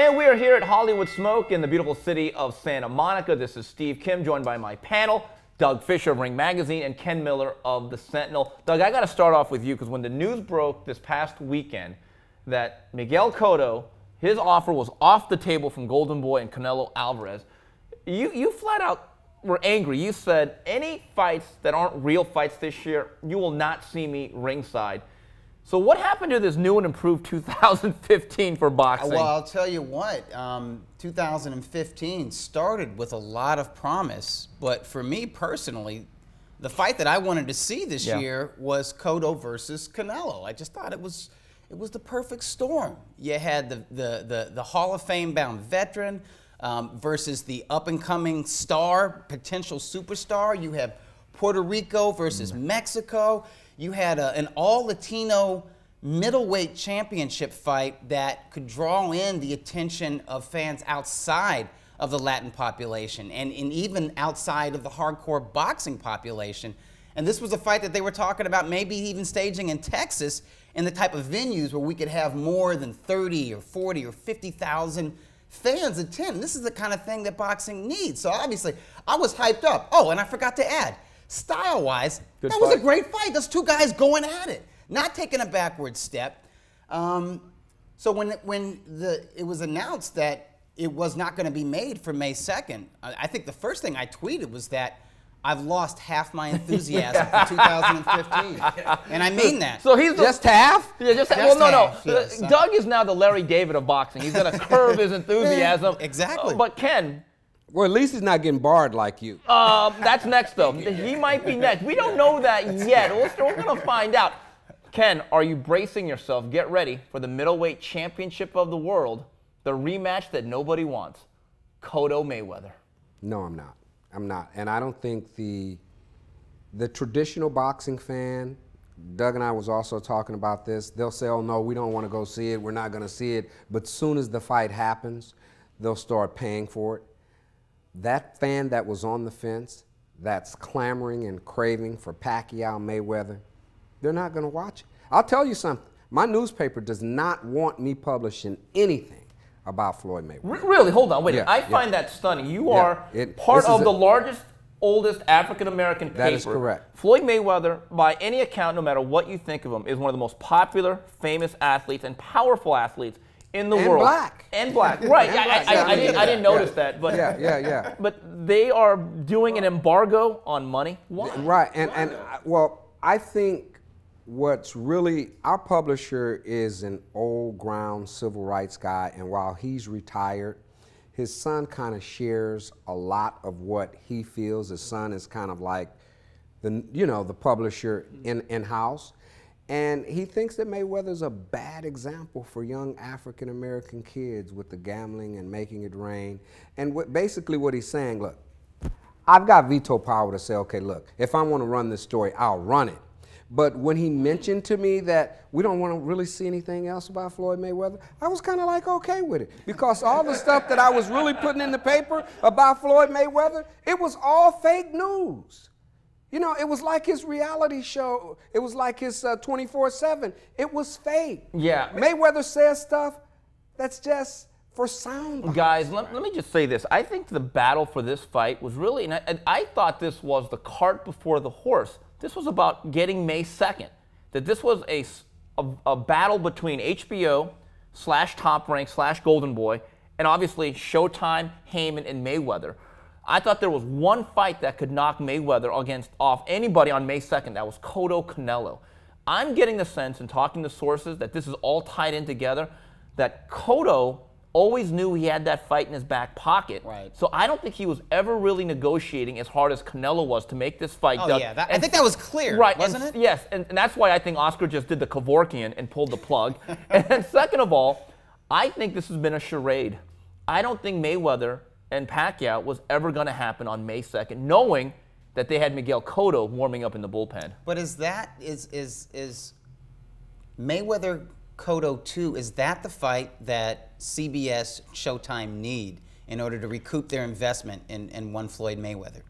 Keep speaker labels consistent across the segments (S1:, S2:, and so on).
S1: And we are here at Holywood Smoke in the beautiful city of Santa Monica. This is Steve Kim, joined by my panel, Doug Fischer of Ring Magazine and Ken Miller of the Sentinel. Doug, I got to start off with you because when the news broke this past weekend that Miguel Cotto, his offer was off the table from Golden Boy and Canelo Alvarez, you flat out were angry. You said, any fights that aren't real fights this year, you will not see me ringside. So what happened to this new and improved 2015 for boxing?
S2: Well, I'll tell you what, 2015 started with a lot of promise, but for me personally, the fight that I wanted to see this year was Cotto versus Canelo. I just thought it was the perfect storm. You had the Hall of Fame bound veteran versus the up-and-coming star, potential superstar. You have Puerto Rico versus Mexico. You had an all-Latino middleweight championship fight that could draw in the attention of fans outside of the Latin population and even outside of the hardcore boxing population. And this was a fight that they were talking about maybe even staging in Texas in the type of venues where we could have more than 30 or 40 or 50,000 fans attend. This is the kind of thing that boxing needs. So obviously, I was hyped up. Oh, and I forgot to add, style-wise, that was a great fight. Those two guys going at it, not taking a backward step. So when it was announced that it was not going to be made for May 2nd, I think the first thing I tweeted was that I've lost half my enthusiasm for 2015, and I mean that.
S1: So he's
S3: just half?
S1: Yeah, just half. Well, no. Yes. Doug is now the Larry David of boxing. He's going to curb his enthusiasm.
S2: Exactly.
S1: But Ken.
S3: Well, at least he's not getting barred like you.
S1: That's next, though. He might be next. We don't know that yet. We're going to find out. Ken, are you bracing yourself? Get ready for the middleweight championship of the world, the rematch that nobody wants, Cotto Mayweather.
S3: No, I'm not. I'm not. And I don't think the traditional boxing fan, Doug and I was also talking about this, they'll say, oh, no, we don't want to go see it. We're not going to see it. But soon as the fight happens, they'll start paying for it. That fan that was on the fence, that's clamoring and craving for Pacquiao Mayweather, they're not going to watch it. I'll tell you something. My newspaper does not want me publishing anything about Floyd Mayweather.
S1: Really? Hold on. Wait. I find that stunning. You are part of the largest, oldest African-American paper.
S3: That is correct.
S1: Floyd Mayweather, by any account, no matter what you think of him, is one of the most popular, famous athletes and powerful athletes in the world. And black. Right. I didn't notice that. But But they are doing an embargo on money. Why?
S3: Right. And well, I think what's really, our publisher is an old ground civil rights guy, and while he's retired, his son kind of shares a lot of what he feels. His son is kind of like the publisher in-house. And he thinks that Mayweather's a bad example for young African-American kids with the gambling and making it rain. And basically what he's saying, look, I've got veto power to say, okay, look, if I want to run this story, I'll run it. But when he mentioned to me that we don't want to really see anything else about Floyd Mayweather, I was kind of like okay with it. Because all the stuff that I was really putting in the paper about Floyd Mayweather, it was all fake news. You know, it was like his reality show. It was like his 24/7. It was fake.
S1: Yeah.
S3: Mayweather says stuff that's just for sound bites.
S1: Guys, let me just say this. I think the battle for this fight was really, and I thought this was the cart before the horse. This was about getting May 2nd. That this was a battle between HBO / Top Rank / Golden Boy and obviously Showtime, Heyman, and Mayweather. I thought there was one fight that could knock Mayweather off anybody on May 2nd. That was Cotto-Canelo. I'm getting the sense in talking to sources that this is all tied in together, that Cotto always knew he had that fight in his back pocket.
S2: Right.
S1: So I don't think he was ever really negotiating as hard as Canelo was to make this fight.
S2: Oh, yeah. I think that was clear, wasn't it?
S1: Yes, and that's why I think Oscar just did the Kevorkian and pulled the plug. And then second of all, I think this has been a charade. I don't think Mayweather and Pacquiao was ever going to happen on May 2nd, knowing that they had Miguel Cotto warming up in the bullpen.
S2: But is Mayweather Cotto 2, is that the fight that CBS Showtime need in order to recoup their investment in one Floyd Mayweather?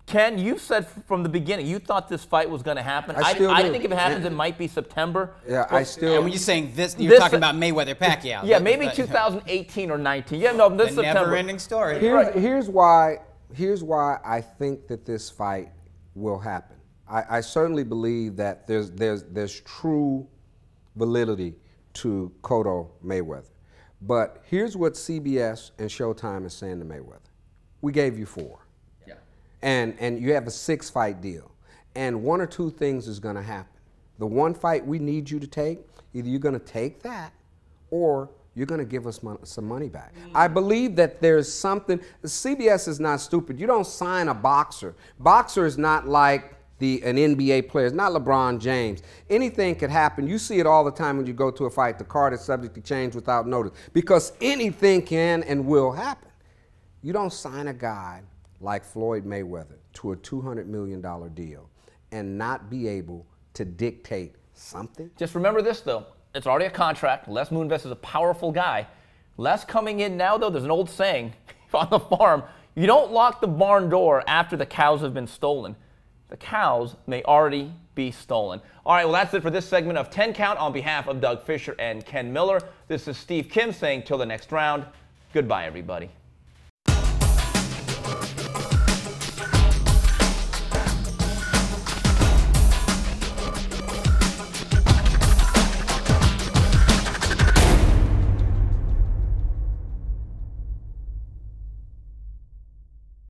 S1: Ken, you said from the beginning you thought this fight was going to happen. I think if it happens, it might be September.
S3: Yeah,
S1: but,
S3: I still.
S2: And when you're saying this, you're talking about Mayweather-Pacquiao.
S1: Yeah, maybe 2018 or 19. Yeah, no, this September.
S2: Never-ending story.
S3: Here's why I think that this fight will happen. I certainly believe that there's true validity to Cotto Mayweather. But here's what CBS and Showtime is saying to Mayweather. We gave you 4. Yeah. And you have a 6-fight deal. And one or two things is going to happen. The one fight we need you to take, either you're going to take that or you're going to give us some money back. I believe that there's something. CBS is not stupid. You don't sign a boxer. Boxer is not like an NBA player. It's not LeBron James. Anything could happen. You see it all the time when you go to a fight. The card is subject to change without notice because anything can and will happen. You don't sign a guy like Floyd Mayweather to a $200 million deal and not be able to dictate something.
S1: Just remember this, though. It's already a contract. Les Moonves is a powerful guy. Les coming in now, though, there's an old saying on the farm, you don't lock the barn door after the cows have been stolen. The cows may already be stolen. All right, well, that's it for this segment of 10 Count. On behalf of Doug Fischer and Ken Miller, this is Steve Kim saying till the next round, goodbye, everybody.